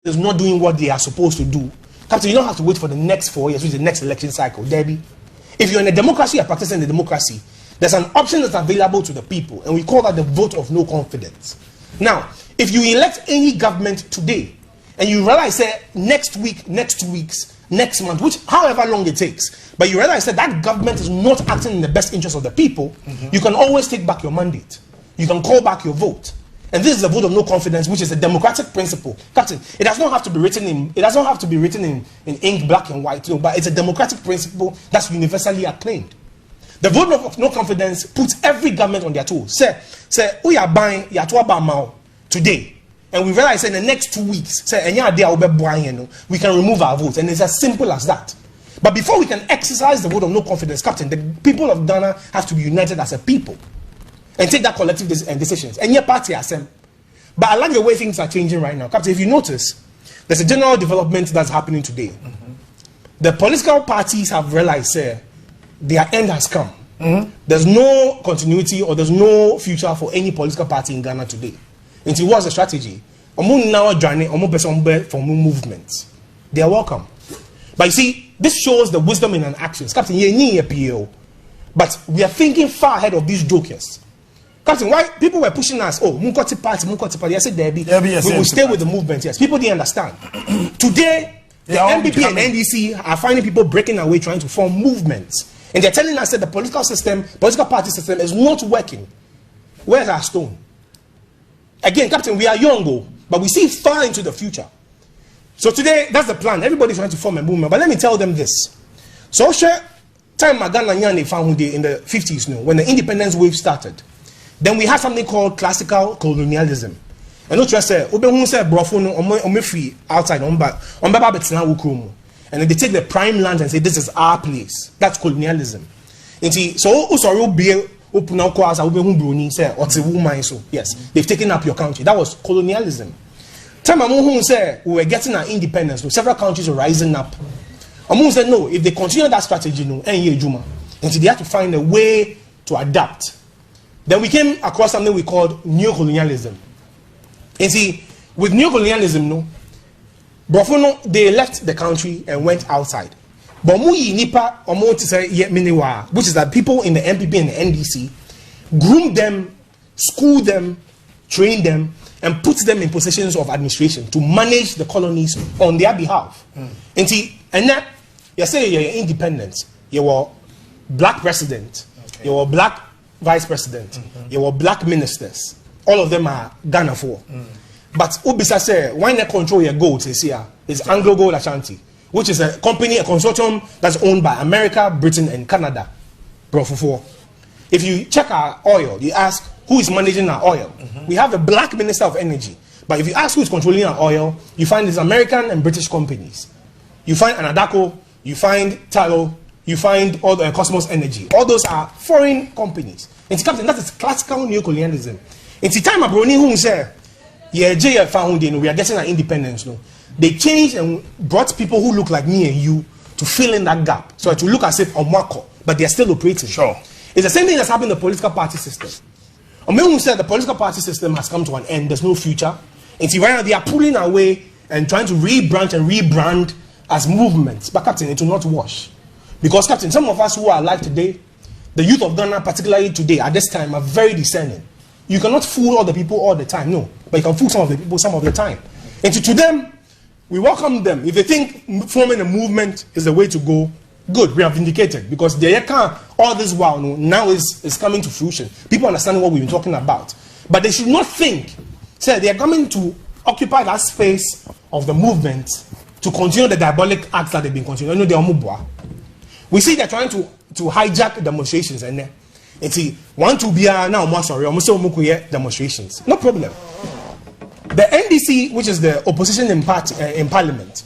is not doing what they are supposed to do, Captain, you don't have to wait for the next 4 years, which is the next election cycle, Debbie. If you're in a democracy, you're practicing the democracy, there's an option that's available to the people, and we call that the vote of no confidence. Now, if you elect any government today, and you realize that next week, next 2 weeks, next month, which however long it takes, but you realize that that government is not acting in the best interest of the people, you can always take back your mandate. You can call back your vote. And this is a vote of no confidence, which is a democratic principle. Captain, it does not have to be written in ink, black and white, but it's a democratic principle that's universally acclaimed. The vote of no confidence puts every government on their toes. Say, we are buying Yatuaba today. And we realize in the next 2 weeks, we can remove our votes. And it's as simple as that. But before we can exercise the vote of no confidence, Captain, the people of Ghana have to be united as a people and take that collective decisions. And your party has them. But I like the way things are changing right now. Captain, if you notice, there's a general development that's happening today. The political parties have realized their end has come. There's no continuity or there's no future for any political party in Ghana today. And it was a strategy. Now joining for movements. They are welcome. But you see, this shows the wisdom in an action. Captain, but we are thinking far ahead of these jokers. Captain, why people were pushing us? Oh, Munkoti party. I said, Debbie, we will stay with the movement. Yes, people didn't understand. Today, the NPP and NDC are finding people breaking away, trying to form movements. And they're telling us that the political party system is not working. Where's our stone? Again, Captain, we are young, but we see far into the future. So today, that's the plan. Everybody's trying to form a movement. But let me tell them this. So, time Ghana Nyane found in the 50s, when the independence wave started, then we had something called classical colonialism. And not just say, free outside, and then they take the prime land and say, this is our place. That's colonialism. And see, so yes, they've taken up your country. That was colonialism. Time we were getting our independence, several countries were rising up. Amun said no, if they continue that strategy, and so they had to find a way to adapt. Then we came across something we called neocolonialism. And see, with neocolonialism, they left the country and went outside. But which is that people in the NPP and the NDC groom them, school them, train them, and put them in positions of administration to manage the colonies on their behalf. And see, and that you say you're independent, you were black president, you were black vice president, you were black ministers. All of them are Ghana for. But Ubisa say, why not control your gold? Is Anglo Gold Ashanti, which is a company, a consortium that's owned by America, Britain, and Canada. If you check our oil, you ask who is managing our oil. We have a black minister of energy. But if you ask who is controlling our oil, you find these American and British companies. You find Anadako, you find Talo, you find all the Cosmos Energy. All those are foreign companies. And that is classical neocolonialism. It's the time Abroni who said, yeah, we are getting our independence. No? They changed and brought people who look like me and you to fill in that gap. So to look as if Omwako, but they are still operating. Sure. It's the same thing that's happened in the political party system. Who said the political party system has come to an end, there's no future. And see, right now they are pulling away and trying to rebranch and rebrand as movements. But Captain, it will not wash. Because Captain, some of us who are alive today, the youth of Ghana, particularly today, at this time, are very discerning. You cannot fool all the people all the time, no. But you can fool some of the people some of the time. And to them, we welcome them. If they think forming a movement is the way to go, good, we are vindicated. Because the all this while now is coming to fruition. People understand what we've been talking about. But they should not think, say, they are coming to occupy that space of the movement to continue the diabolic acts that they've been continuing. We see they're trying to hijack demonstrations and see, want to be now more sorry, almost demonstrations. No problem. The NDC, which is the opposition in parliament,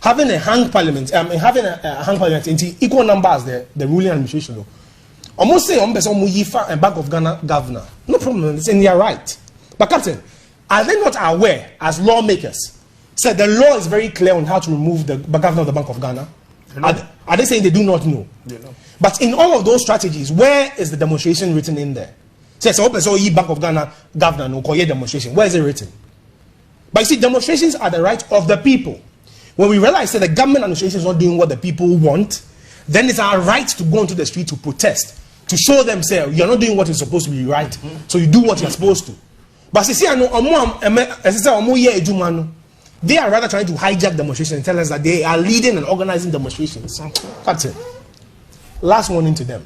having a hung parliament, in equal number as the ruling administration. Almost say a Bank of Ghana governor. No problem, it's in their right. But Captain, are they not aware as lawmakers? So the law is very clear on how to remove the governor of the Bank of Ghana. Are they saying they do not know? But in all of those strategies, where is the demonstration written in there? So Bank of Ghana governor no demonstration. Where is it written? But you see, demonstrations are the right of the people. When we realize that the government administration is not doing what the people want, then it's our right to go into the street to protest, to show them, say, you're not doing what is supposed to be right, so you do what you're supposed to. But see, they are rather trying to hijack demonstrations and tell us that they are leading and organizing demonstrations. That's it. Last warning to them.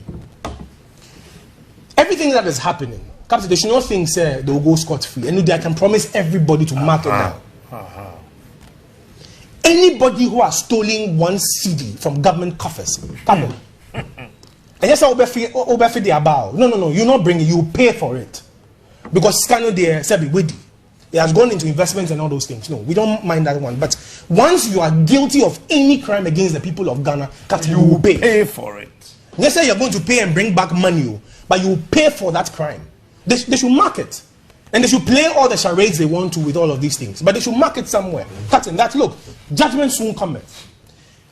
Everything that is happening, Captain, they should not think, say, they will go scot-free. And I can promise everybody to mark it down. Anybody who has stolen one CD from government coffers, come on. And yes, I'll be about. No, you not bring it, you pay for it. Because scandal there, say, it has gone into investments and all those things. No, we don't mind that one. But once you are guilty of any crime against the people of Ghana, Captain, you will pay for it. Let's say you're going to pay and bring back money, but you will pay for that crime. They should mark it. And they should play all the charades they want to with all of these things. But they should mark it somewhere. Captain, that look, judgment soon cometh.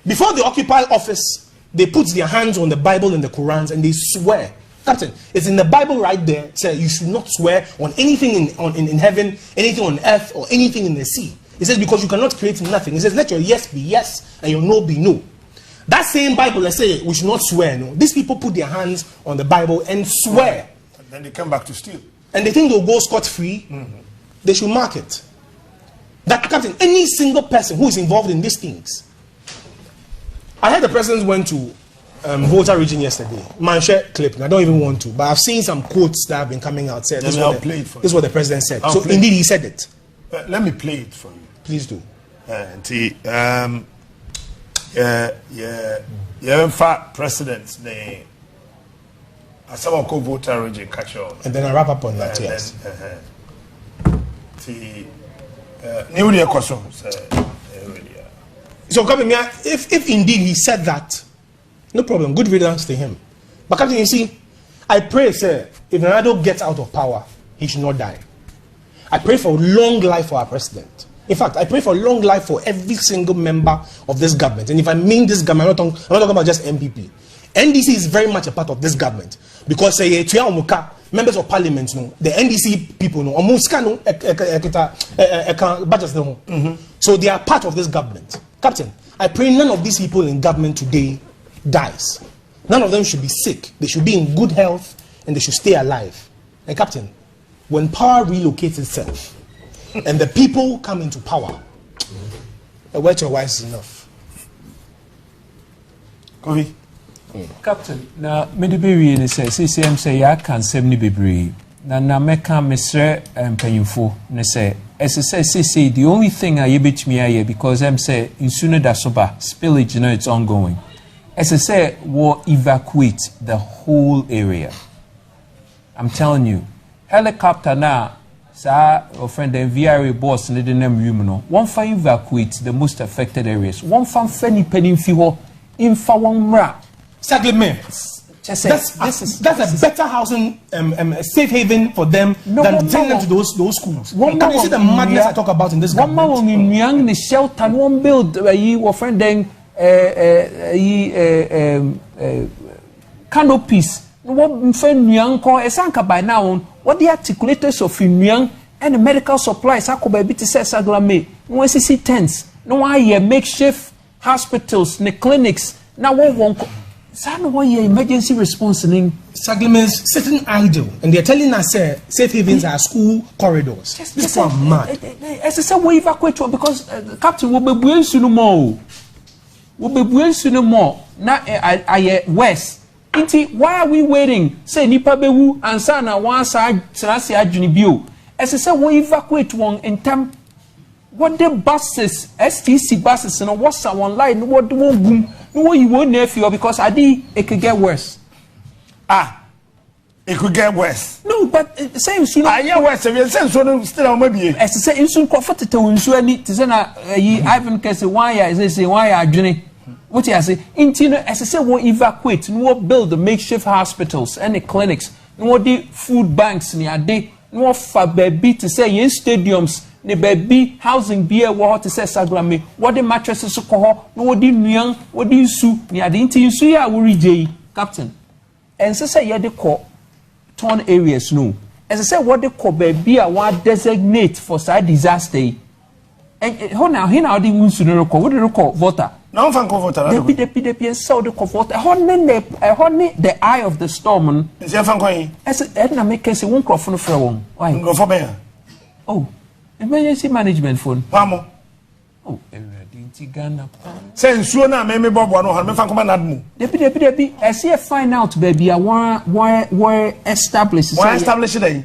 Before they occupy office, they put their hands on the Bible and the Qurans and they swear. Captain, it's in the Bible right there. Say you should not swear on anything in heaven, anything on earth, or anything in the sea. It says because you cannot create nothing. It says let your yes be yes and your no be no. That same Bible, let's say we should not swear. No, these people put their hands on the Bible and swear. And then they come back to steal. And they think they'll go scot-free. They should mark it. That, Captain, any single person who is involved in these things. I heard the president went to Volta region yesterday. Man, share clip. I don't even want to, but I've seen some quotes that have been coming out. This is what the president said. So indeed, he said it. Let me play it for you. Please do. In fact, president's name. Someone called Volta region catch on. And then I wrap up on that. Yes. So, if indeed he said that, no problem. Good riddance to him. But Captain, you see, I pray, sir, if Ronaldo gets out of power, he should not die. I pray for long life for our president. In fact, I pray for long life for every single member of this government. And if I mean this government, I'm not talking about just MPP. NDC is very much a part of this government because members of parliament, the NDC people, so they are part of this government. Captain, I pray none of these people in government today dies. None of them should be sick. They should be in good health and they should stay alive. And Captain, when power relocates itself and the people come into power, a word to your wise is enough. Kofi. Captain, na medibiri ni say CCM say ya kan sem ni bebree na meka mesre empanyimfo ne say say the only thing I yebetimi aye because say insuna da soba spillage it's ongoing. Say will evacuate the whole area. I'm telling you, helicopter now sa friend the VRA boss ne de nam wimu no one fa evacuate the most affected areas. One fa fani penimfi ho imfa won mra. Exactly, man. That's a better housing, safe haven for them than sending them to those schools. Can you see the madness I talk about in this government? One in young the shelter one build your friend then canopies. What friend young call esanka by now? What the articulators of young and the medical supplies? I could be to say saglame. No see tents. No I makeshift hospitals, the clinics. Now what won't. Why emergency response in Saglements sitting idle and they're telling us safe havens are school corridors. This is mad. As I said, we evacuate because Captain will be buoyant no more. Will be buoyant no more. Now I west. Why are we waiting? Say Nipa Bewu and Sana one side Senasi Ajunibio. As I said, we evacuate one in time. What the buses, STC buses, and what's one line? What the boom? No, you won't nephew because it could get worse. It could get worse. No, but same soon. Worse. If you send so still maybe. As I say, in soon comforted to ensure need to send Ivan can say why I say why I journey. What I say, as I say, we'll evacuate, we'll build the makeshift hospitals and the clinics, no the food banks near day, no for baby to say in stadiums. Ne baby housing beer water to say sagrame what the mattresses so call no what the young what the su near the inti ya worry J Captain and so say the call torn areas no as I say what the call baby I want designate for side disaster now he now the moon sooner what the record voter. Now fan voter. The so the voter. The eye of the storm. Is your fan going? As Edna make us one crop from the phone. Why go for bear? Oh, emergency management phone. Pamo. Oh, Ghana. Say sooner, maybe Bob one or fan come NADMO. Deputy, I see a find out, baby. I want why establish. Why establish it?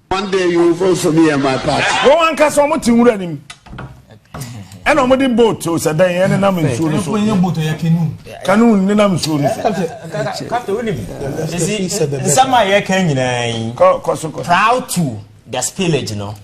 One day you will vote for me and my party. Go on, cast one to him. And I'm with the boat, so said they and I'm in soon. Canoe, then I'm soon. Somebody can proud to the spillage, you know.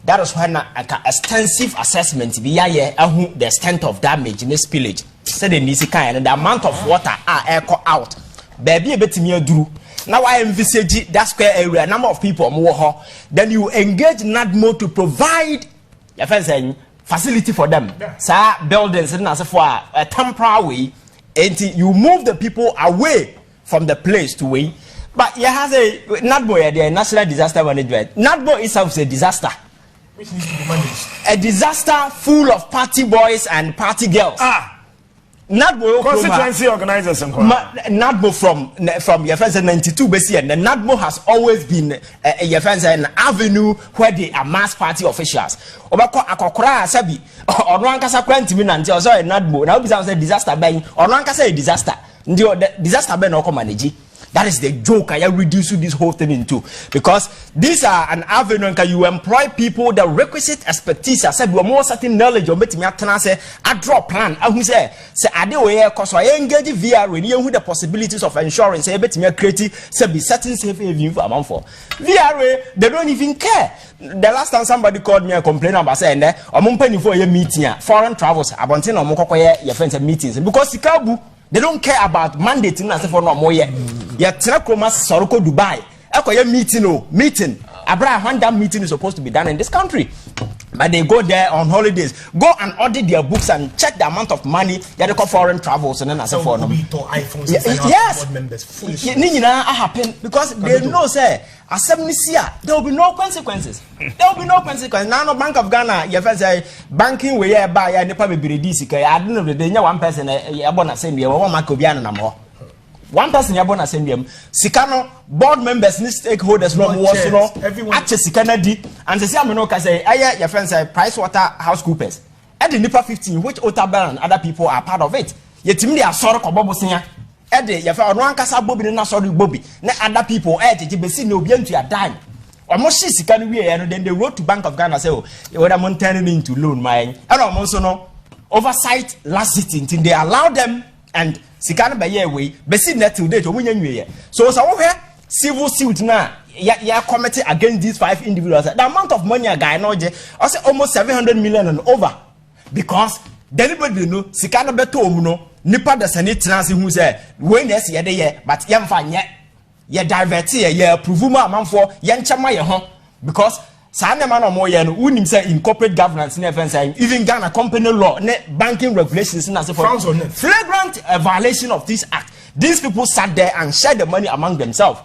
That was when extensive assessment be the extent of damage in the spillage. Said in this kind and the amount of water echo out. Baby, a bit me drew. Now I envisage that square area, number of people more. Then you engage NADMO to provide facility for them. Sir, buildings and as for a temporary way, and you move the people away from the place to way. But you has a NADMO, the National Disaster Management. NADMO itself is a disaster. Which needs to be managed. A disaster full of party boys and party girls. NADMO constituency organizers and NADMO from your friends in 92 BC and the NADMO has always been your friends an avenue where they are mass party officials. Obako akokora sabi onwankasa kwantimi na nti oso NADMO na obi say disaster ben onwankasa a disaster ndio disaster ben oko manage. That is the joke I reduce this whole thing into, because these are an avenue and you employ people the requisite expertise. I said we more certain knowledge or betting say I draw plan. I who say I do cause I engage VR when you the possibilities of insurance. Say bet me creative say be certain safe haven for amount for VR they don't even care. The last time somebody called me and complained about saying that I'm paying for a meeting foreign travels about your friends meetings because Sikabu. They don't care about mandating as for no more yet. Yet Tinakomas Soroko Dubai. Echo meeting. Abraham when that meeting is supposed to be done in this country. But they go there on holidays. Go and audit their books and check the amount of money they call foreign travels and then as for them. Yes. Happen because they know say there will be no consequences. There will be no consequences. Now no Bank of Ghana, you say banking we buy and the public be I don't know the one person send you one Macobiana. One person yabona sendem sikano board members ni stakeholders no everyone ache sikana di and say am no ka say your friends say PricewaterhouseCoopers and the NIPA 15 which Otabel and other people are part of it yetimi dey asoro ko bobo sen e dey your friend ono ankasa bobi na asoro bobi na other people je be see na obi antu adime almost sikano we then they wrote to Bank of Ghana say whether I'm turning into loan my and almost no oversight last sitting till they allow them and Sikana by year way, but see that till date, so civil suit now, yeah, committee against these 5 individuals. The amount of money a guy, I say almost 700 million and over because deliberately no, Sikana beto no, nipa the Senate Nancy who say, when yes, yeah, but yam fan yet, divert here, yeah, approve man for yan chama ya because. Sana man or more who say in corporate governance never saying even Ghana company law banking regulations flagrant violation of this act. These people sat there and shared the money among themselves.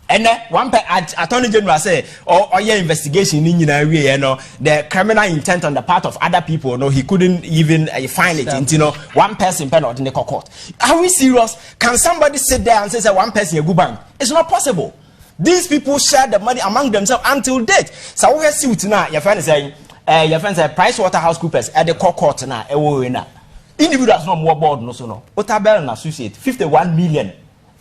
And one attorney general say or your investigation in the criminal intent on the part of other people he couldn't even find it one person pen in the court. Are we serious? Can somebody sit there and say one person a good bank? It's not possible. These people share the money among themselves until date. So we see it now. Your friend is saying, PricewaterhouseCoopers at the court now. Individuals no more board no so no. Otabel and associate 51 million.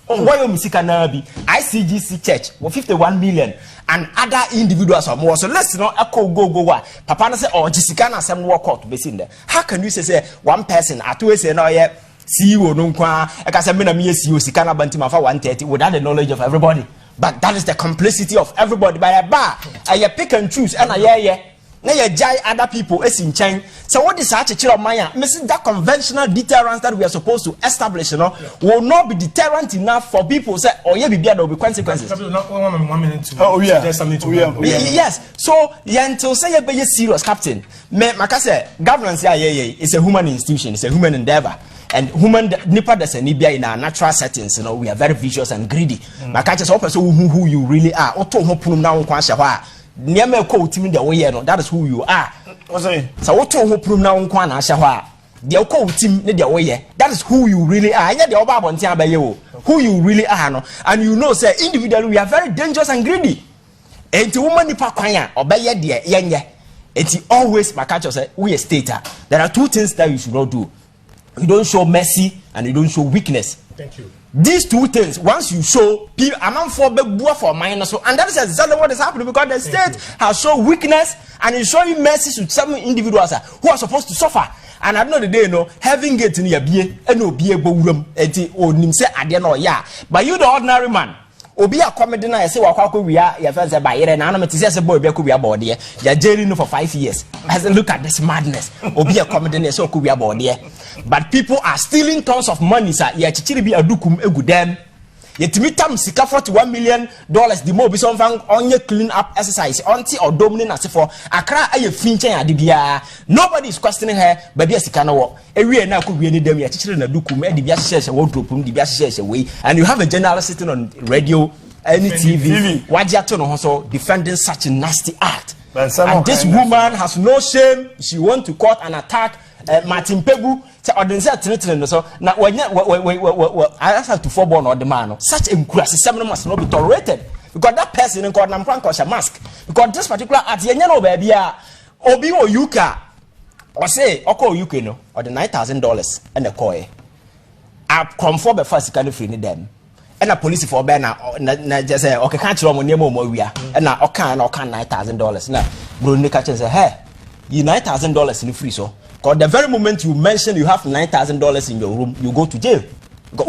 Why you misika na be ICGC Church 51 million and other individuals are more. So let's not echo go. Papa na say Jessica na some work out be seen there. How can you say one person at two say no yeah CEO no kwa I can say me na me CEO sikana bantima for 130 without the knowledge of everybody. But that is the complicity of everybody by a bar. I pick and choose and now you jai other people is in chain. So what is such a chill of Maya? Missing that conventional deterrence that we are supposed to establish, will not be deterrent enough for people to say, oh yeah, there will be consequences. Oh yeah, there's something to yes. So until say you be serious, Captain. Makase governance is a human institution, it's a human endeavor. And human nipa that's a nibia in our natural settings, we are very vicious and greedy. Makache so person who you really are. Oto ho punum na nkwa hye ho a Niame ko utimi de woye no, that is who you are. So what to ho prum na wonko na ahye ho a de ko utim ne de woye, that is who you really are. Anya de oba abonten abaye wo, who you really are no. And you know say individually we are very dangerous and greedy. Enti woman nipa kwan a obeye de yenye. Enti always my culture say we a stater. There are two things that you should not do. You don't show mercy and you don't show weakness. Thank you. These two things, once you show people, amount for minus, and that is exactly what is happening because the state has shown weakness and is showing mercy to some individuals who are supposed to suffer. And at the end of the day, you know, having get in your beer and no beer boom, but you the ordinary man. Obi a comedy na say wakwa we are your friends by here and anonymity say boy be be about there. You are jailing for 5 years. As look at this madness. Obi a comedy na say we about there. But people are stealing tons of money sir. Ya chichiri bi adukum egu dem. Yetimi tam sika $41 million the mo bi some fan onye clean up exercise until or domini na se for akra aye finchen ade bia. Nobody is questioning her but bia sika na wo. Ewie na ko wie ni dem ya chichiri na dukum e de bia hye wardrobe de bia hye we. And you have a journalist sitting on radio any TV wajiato no ho defending such a nasty act. And this woman has no shame. She went to court and attack Martin Pebu. So now I have to forborn or the man. Such a criticism must not be tolerated because that person in court a mask. Because this particular at the baby Obi or Yuka or say Oko UK no or the $9,000 and the coy. I come for the first kind of free them. And a police for banner just say okay can't you money more we are and now okay $9,000 now Bruno catch say hey you $9,000 in free so because the very moment you mention you have $9,000 in your room you go to jail because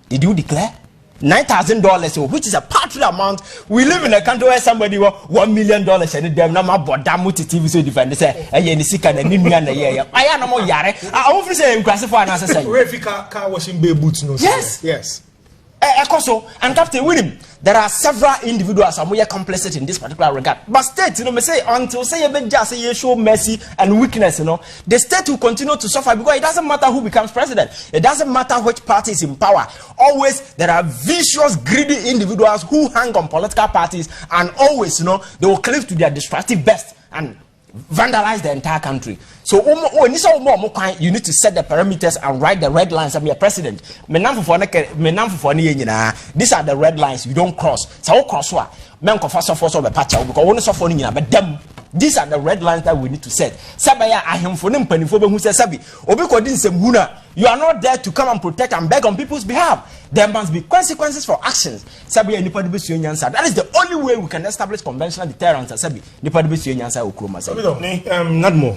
did you declare $9,000 which is a paltry amount. We live in a country where somebody $1 million and them na bodamu TV so defend say eh ni sika na ninu na ye aya na mo yare I won't say classify na say we fi car washing bay boots no yes and Captain William, there are several individuals who are complicit in this particular regard. But state, you know, me say until say you show mercy and weakness, you know, the state will continue to suffer because it doesn't matter who becomes president. It doesn't matter which party is in power. Always there are vicious, greedy individuals who hang on political parties, and always, you know, they will cleave to their destructive best and vandalize the entire country. So you need to set the parameters and write the red lines. I'm your president. These are the red lines you don't cross. So cross what? Because these are the red lines that we need to set. You are not there to come and protect and beg on people's behalf. There must be consequences for actions. That is the only way we can establish conventional deterrence. NADMO,